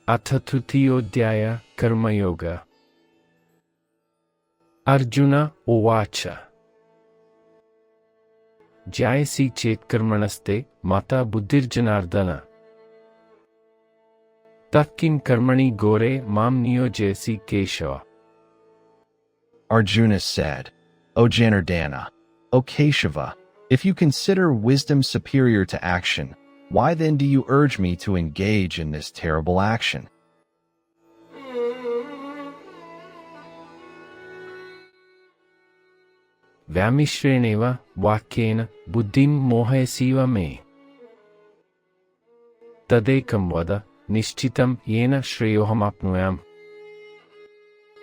अथ तृतीयोऽध्याय कर्मयोग अर्जुन उवाच ज्यायसि चेत् कर्मणस्ते माता बुद्धिर्जनार्दन तत्किं कर्मणि घोरे मां नियोजयसि Keshav. Arjuna said, O Janardana, O Keshava, if you consider wisdom superior to action, why then do you urge me to engage in this terrible action? व्यामिश्रेणेव वाक्येन बुद्धिं मोहयसीव मे तदेकं वद निश्चितं येन श्रेयोऽहमाप्नुयाम्.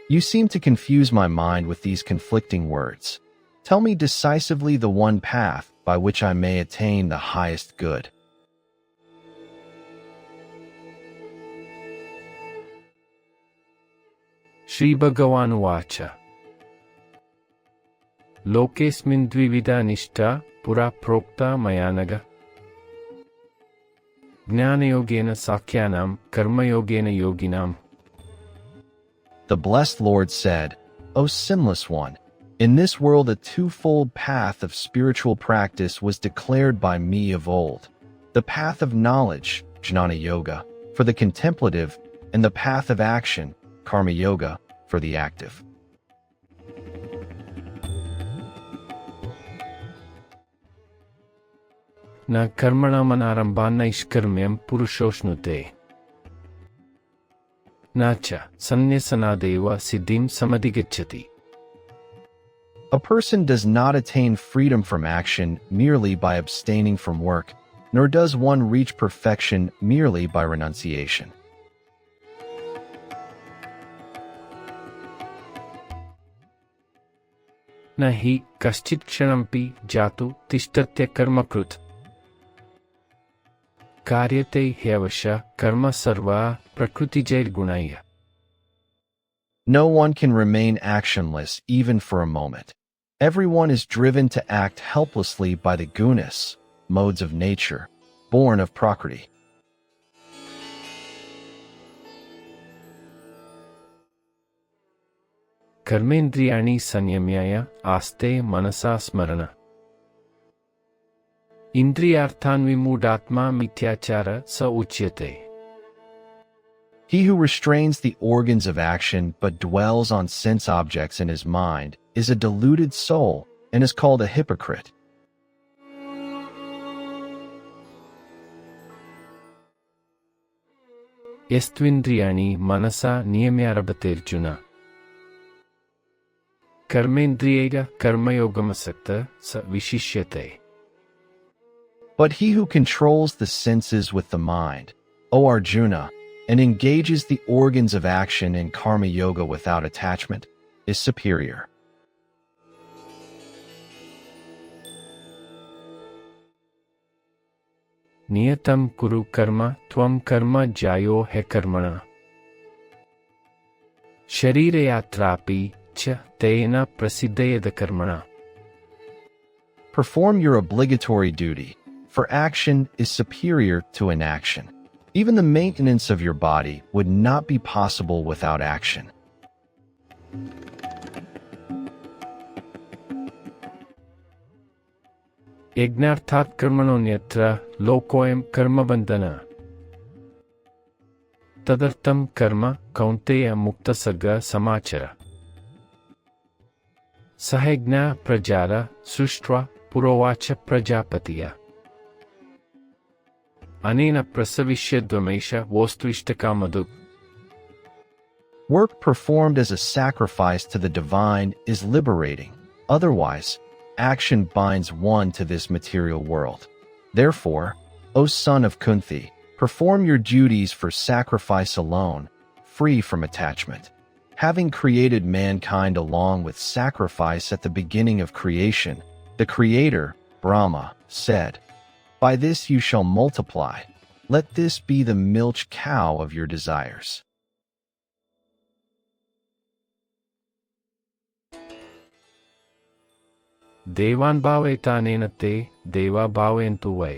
You seem to confuse my mind with these conflicting words. Tell me decisively the one path by which I may attain the highest good. श्रीभगवानुवाच लोकेऽस्मिन् द्विविधा निष्ठा पुरा प्रोक्ता मया नघ ज्ञानयोगेन साङ्ख्यानां कर्मयोगेन योगिनाम्. The blessed Lord said, O sinless one, in this world a twofold path of spiritual practice was declared by me of old. The path of knowledge, jnana yoga, for the contemplative, and the path of action, karma yoga, for the active. न कर्मणामनारम्भान् नैष्कर्म्यं पुरुषोऽश्नुते न च सन्न्यसनादेव सिद्धिं समधिगच्छति. A person does not attain freedom from action merely by abstaining from work, nor does one reach perfection merely by renunciation. न हि कश्चित् क्षणमपि जातु तिष्ठत्य कर्मकृत् कार्यते ह्यवश कर्म सर्वा प्रकृतिजैर्गुणैः. No one can remain actionless even for a moment. Everyone is driven to act helplessly by the gunas, modes of nature, born of Prakriti. कर्मेन्द्रियाणि संयम्य आस्ते मनसा स्मरण इन्द्रियार्थान् विमूढात्मा मिथ्याचार स उच्यते. He who restrains the organs of action but dwells on sense objects in his mind is a deluded soul and is called a hypocrite. यस्त्विन्द्रियाणि मनसा नियम्यारभतेऽर्जुन कर्मेन्द्रियैः कर्मयोगमसक्तः स विशिष्यते. But he who controls the senses with the mind, O Arjuna, and engages the organs of action in karma yoga without attachment, is superior. नियतं कुरु कर्म त्वं कर्म ज्यायो ह्य कर्मणः शरीरयात्रापि च तेन प्रसिद्धयेद कर्मणः. Perform your obligatory duty, for action is superior to inaction. Even the maintenance of your body would not be possible without action. यज्ञार्थात् कर्मणोऽन्यत्र लोकोऽयं कर्मबन्धनः तदर्थं कर्म कौन्तेय मुक्तसर्ग समाचर सहयज्ञः प्रजार सृष्ट्वा पुरोवाच प्रजापतिः अनेन प्रसविष्यद्वमेष वोस्तुष्टकामधुक्. Work performed as a sacrifice to the divine is liberating. Otherwise, action binds one to this material world. Therefore, O son of Kunti, perform your duties for sacrifice alone, free from attachment. Having created mankind along with sacrifice at the beginning of creation, the Creator, Brahma, said, By this you shall multiply. Let this be the milch cow of your desires. देवान् भावयतानेन ते देवा भावयन्तु वै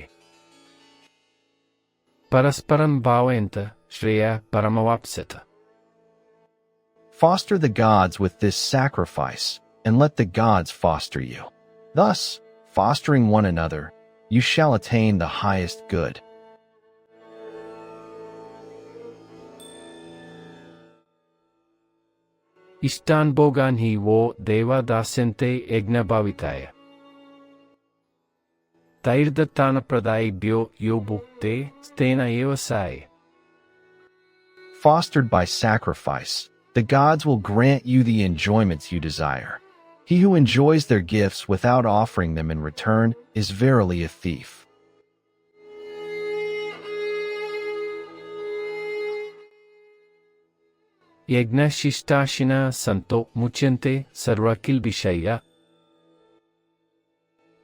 परस्परं भावयन्त Shreya Paramavapsita. Foster the gods with this sacrifice, and let the gods foster you. Thus, fostering one another, you shall attain the highest good. Ishtan bogan hi wo deva dasente egna bhavitaya. Tairdatana pradayibhyo yobukte stena evasai. Fostered by sacrifice, the gods will grant you the enjoyments you desire. He who enjoys their gifts without offering them in return is verily a thief. Yagna Shistashina Santo Muchente Sarvakil Vishaya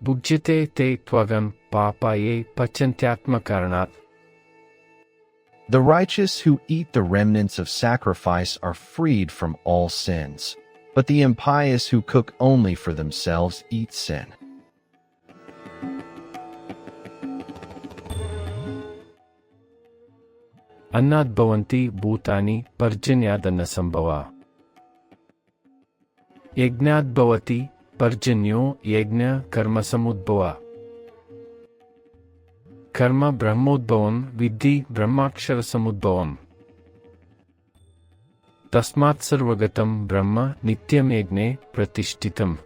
Bhujyate te tvagam papaye pachantyatma karanat. The righteous who eat the remnants of sacrifice are freed from all sins, but the impious who cook only for themselves eat sin. Annad bhavanti bhutani parjanyadana sambhava. Yagnad bhavati parjanyo yagna karma samudbhava. Karma brahmodbhavam vidhi brahmakshara samudbhavam. Tasmat sarvagatam brahma nityam yagne pratishtitam.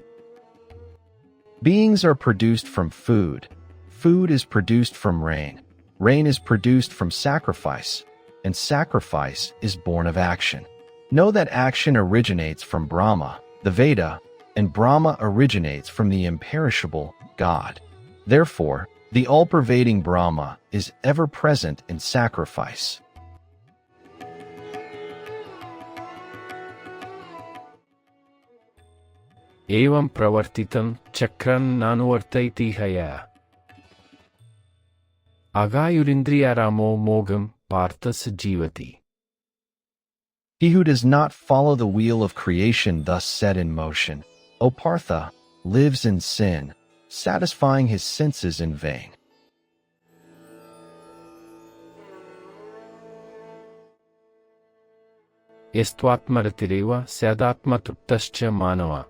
Beings are produced from food. Food is produced from rain. Rain is produced from sacrifice, and sacrifice is born of action. Know that action originates from Brahma, the Veda, and Brahma originates from the imperishable God. Therefore, the all-pervading Brahma is ever present in sacrifice. Evam pravartitam chakran nanuvartaiti haya. Agayurindriyaramo mogam parthas jivati. He who does not follow the wheel of creation thus set in motion, O Partha, lives in sin, satisfying his senses in vain. Yastvatmaratireva syadatmatuptascha manava.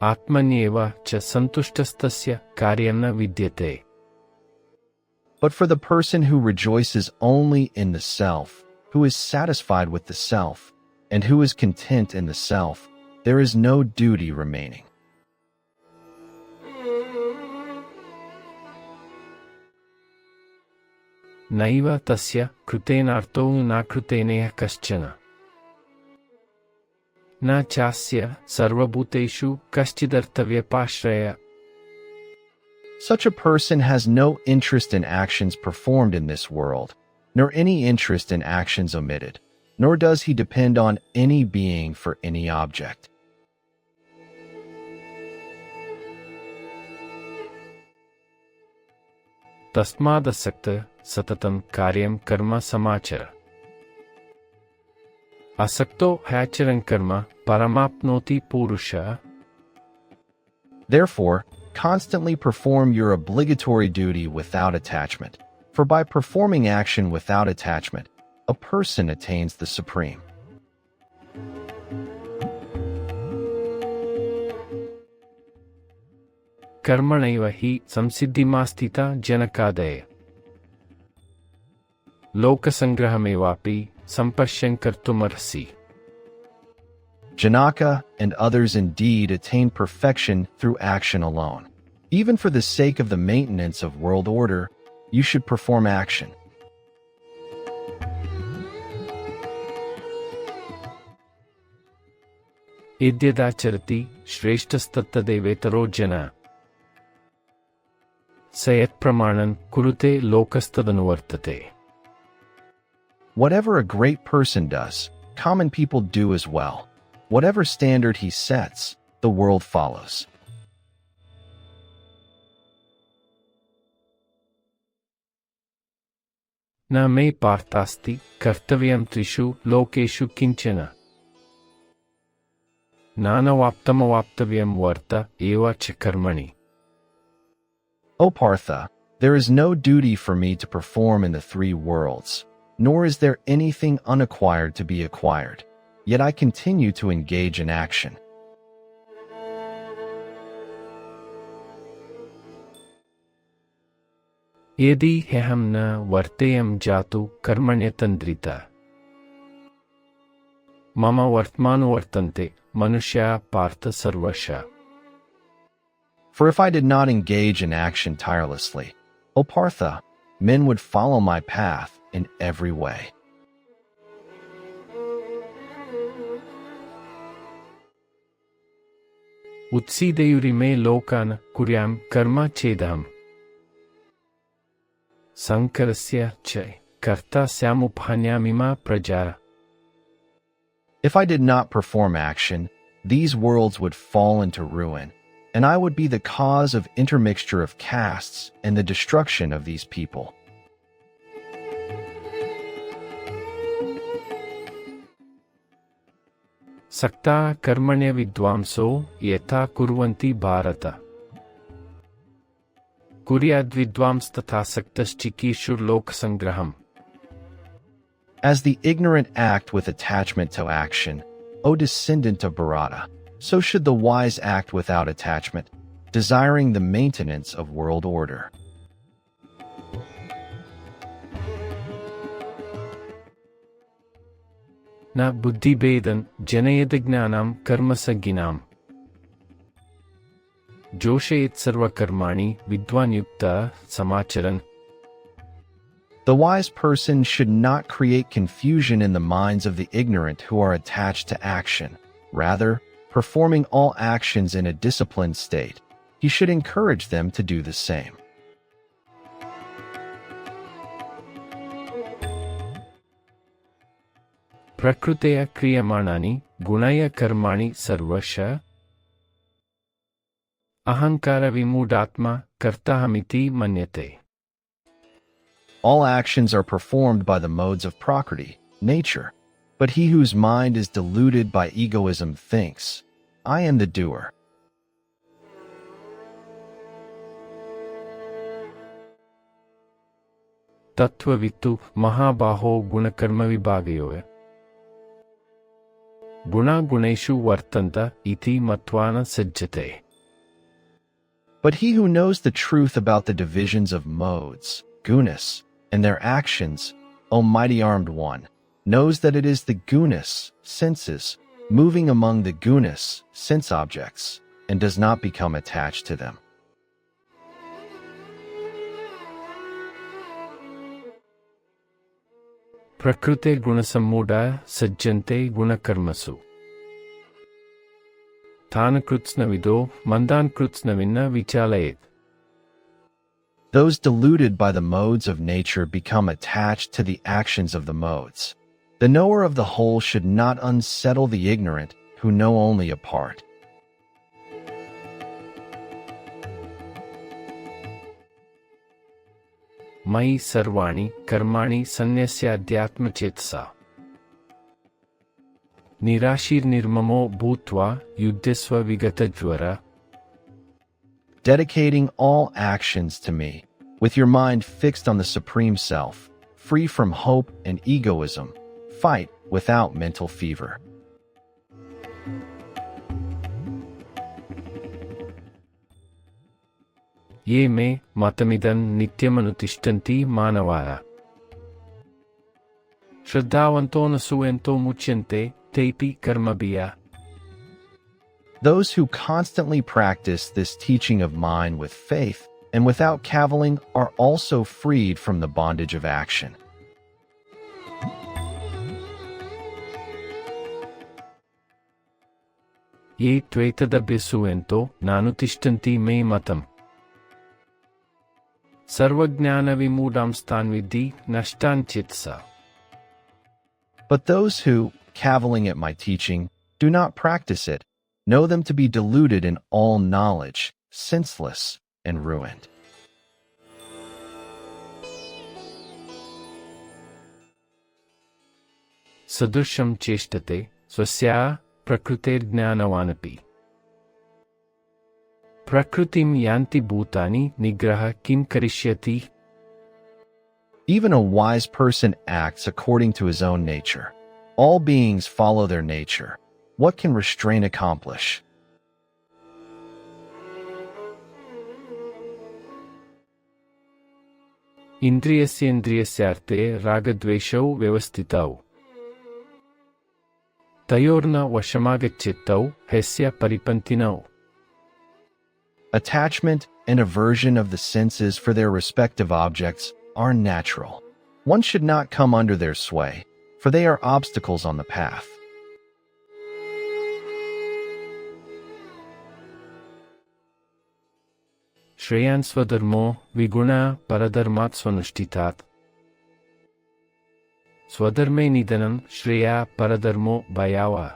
Atmanyeva cha santushtastasya karyana vidyate. But for the person who rejoices only in the self, who is satisfied with the self, and who is content in the self, there is no duty remaining. Naiva tasya krutenarto na kruteneya kaschana. Na chasya sarvabhuteshu kashchidartavyapashraya. Such a person has no interest in actions performed in this world, nor any interest in actions omitted, nor does he depend on any being for any object. Tasmadasakta satatam karyam karma samachara. Asakto hacharan karma paramapnoti purusha. Therefore, constantly perform your obligatory duty without attachment, for by performing action without attachment, a person attains the supreme. Karmanaiva hi samsiddhimastita janakadaya. Lokasangrahamevapi sampashyan kartumarsi. Janaka and others indeed attain perfection through action alone. Even for the sake of the maintenance of world order, you should perform action. Idyadacharati shreshtastattadevetaro jana. Sayat pramanan kurute lokastadanuvartate. Whatever a great person does, common people do as well. Whatever standard he sets, the world follows. Na me partasti kartavyam trishu lokeshu kinchana. Nanavaptamavaptavyam varta eva cha karmani. O Partha, There is no duty for me to perform in the three worlds, nor is there anything unacquired to be acquired. Yet I continue to engage in action. यदि ह्यहं न वर्तेयं जातु कर्मण्यतन्द्रिता मम वर्तमानो वर्तन्ते मनुष्याः पार्थ सर्वशः. For if I did not engage in action tirelessly, O Partha, men would follow my path in every way. उत्सीदयुरिमे लोकान् कुर्यां कर्म चेदहम् संकरस्य च कर्ता स्यामुपहन्यामिमा प्रजा. If I did not perform action, these worlds would fall into ruin, and I would be the cause of intermixture of castes and the destruction of these people. सक्ता कर्मण्य विद्वांसो यथा कुर्वन्ति Bharat कुर्याद्विद्वांस्तथा सक्तश्चिकीर्षुर्लोकसंग्रहम्. As the ignorant act with attachment to action, O descendant of Bharata, so should the wise act without attachment, desiring the maintenance of world order. न बुद्धिभेदं जनयेद्ज्ञानं कर्मसज्ञिनाम् जोषयेत् सर्वकर्माणि विद्वान् युक्तः समाचरन्. The wise person should not create confusion in the minds of the ignorant who are attached to action. Rather, performing all actions in a disciplined state, he should encourage them to do the same. प्रकृतेः क्रियमाणानि गुणैः कर्माणि सर्वशः अहङ्कारविमूढात्मा कर्ताहमिति मन्यते. All actions are performed by the modes of Prakriti, nature, but he whose mind is deluded by egoism thinks, I am the doer. तत्त्ववित्तु महाबाहो गुणकर्मविभागयोः गुणा गुणेषु वर्तन्त इति मत्वा न सज्जते. But he who knows the truth about the divisions of modes, gunas, and their actions, O mighty armed one, knows that it is the gunas, senses, moving among the gunas, sense objects, and does not become attached to them. प्रकृते गुणसम्मूढा सज्जन्ते गुणकर्मसु तान् कृत्स्नविदो मन्दान् कृत्स्नविन्न विचालयेत्. Those deluded by the modes of nature become attached to the actions of the modes. The knower of the whole should not unsettle the ignorant who know only a part. मयि सर्वाणि कर्माणि सन्न्यस्याध्यात्मचेतसा निराशीर्निर्ममो भूत्वा युध्यस्व विगतज्वरः. Dedicating all actions to me, with your mind fixed on the Supreme Self, free from hope and egoism, fight without mental fever. ये मे मतमिदं नित्यमनुतिष्ठन्ति मानवाः श्रद्धावन्तो न सुयन्तो मुच्यन्ते तेऽपि कर्मभिः. Those who constantly practice this teaching of mine with faith and without cavilling are also freed from the bondage of action. ये त्वेतदभ्यसूयन्तो नानुतिष्ठन्ति मे मतम् सर्वज्ञानविमूढांस्तान् विद्धि नष्टान् चेतसा. But those who, cavilling at my teaching, do not practice it, know them to be deluded in all knowledge, senseless, and ruined. सदृशं चेष्टते स्वस्या प्रकृतेर्ज्ञानवानपि Prakritim yanti bhutani nigraha kim karishyati. Even a wise person acts according to his own nature. All beings follow their nature. What can restraint accomplish? Indriyasyendriyasyarte ragadveshau vyavastitau. Tayorna vashamagacchittau hesya paripantinau. Attachment and aversion of the senses for their respective objects are natural. One should not come under their sway, for they are obstacles on the path. Shreyan swadharmo viguna paradharmat swanushthitat. Swadharme nidanam shreya paradharmo bhayava.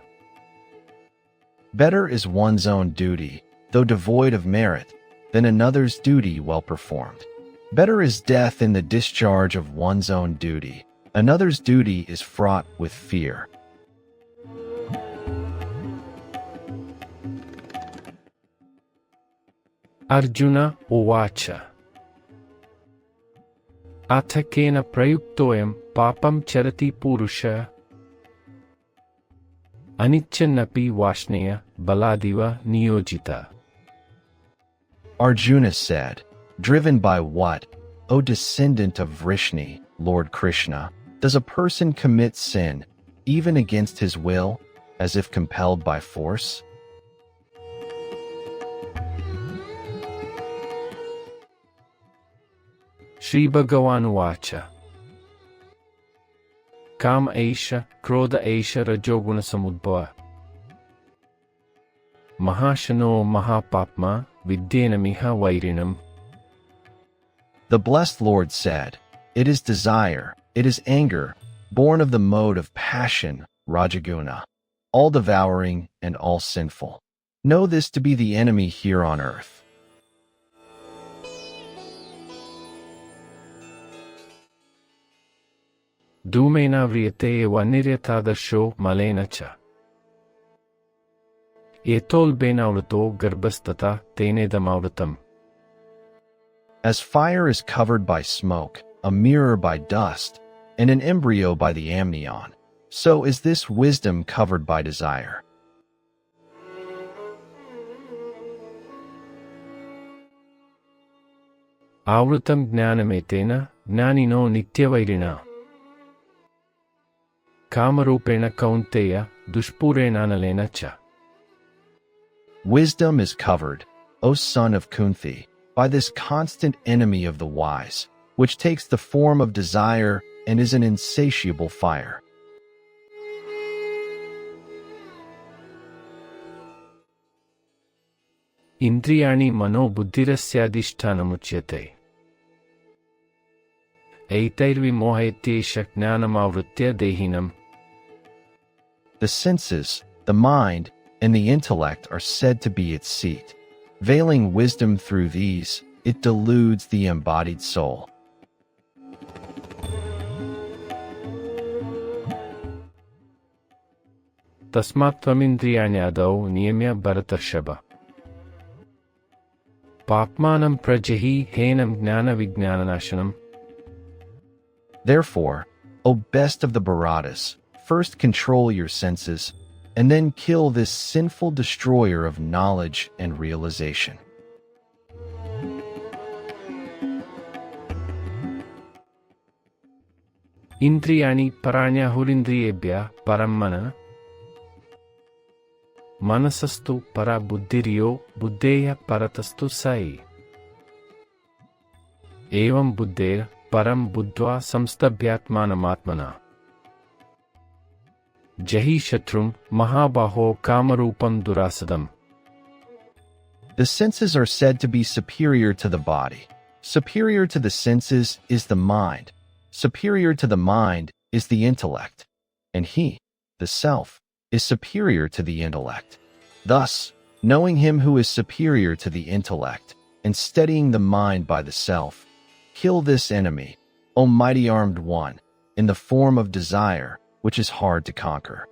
Better is one's own duty, though devoid of merit, than another's duty well performed. Better is death in the discharge of one's own duty. Another's duty is fraught with fear. Arjuna uvacha. Atha kena prayuktoyam papam charati purusha. Anichannapi vashneya baladiva niyojita. Arjuna said, driven by what, O descendant of Vrishni, Lord Krishna, does a person commit sin, even against his will, as if compelled by force? Shri Bhagavan uvacha. Kam aisha, krodha aisha rajoguna samudbhava. Mahashano mahapapma vidyena miha vairinam. The blessed Lord said, it is desire, it is anger, born of the mode of passion, Rajaguna, all devouring and all sinful. Know this to be the enemy here on earth. Dhumena vriyate eva niryatadarsho malena cha. Etol benavrato garbhastata tene damavratam. As fire is covered by smoke, a mirror by dust, and an embryo by the amnion, so is this wisdom covered by desire. Avrutam gnanametena gnanino nityavairina. Kamarupena kaunteya dushpurenanalena cha. Wisdom is covered, O son of Kunti, by this constant enemy of the wise, which takes the form of desire and is an insatiable fire. Indriyani mano buddhirasyaadhisthanamuchyate. Eitairvi mohayetyesha gnanamavritya dehinam. The senses, the mind, and the intellect are said to be its seat. Veiling wisdom through these, it deludes the embodied soul. Tasmat tvamindriyanyadau niyamya bharatarshaba. Papmanam prajahi henam gnana vijnananashanam. Therefore, O best of the Bharatas, first control your senses, and then kill this sinful destroyer of knowledge and realization. Indriyani paranya hurindriyebhya parammana. Manasastu para buddhiriyo buddheya paratastu sai. Evam buddher param buddhva samstabhyatmanamatmana. Jahi shatrum mahabaho kamarupam durasadam. The senses are said to be superior to the body. Superior to the senses is the mind. Superior to the mind is the intellect. And he, the self, is superior to the intellect. Thus, knowing him who is superior to the intellect and steadying the mind by the self, kill this enemy, O mighty armed one, in the form of desire, which is hard to conquer.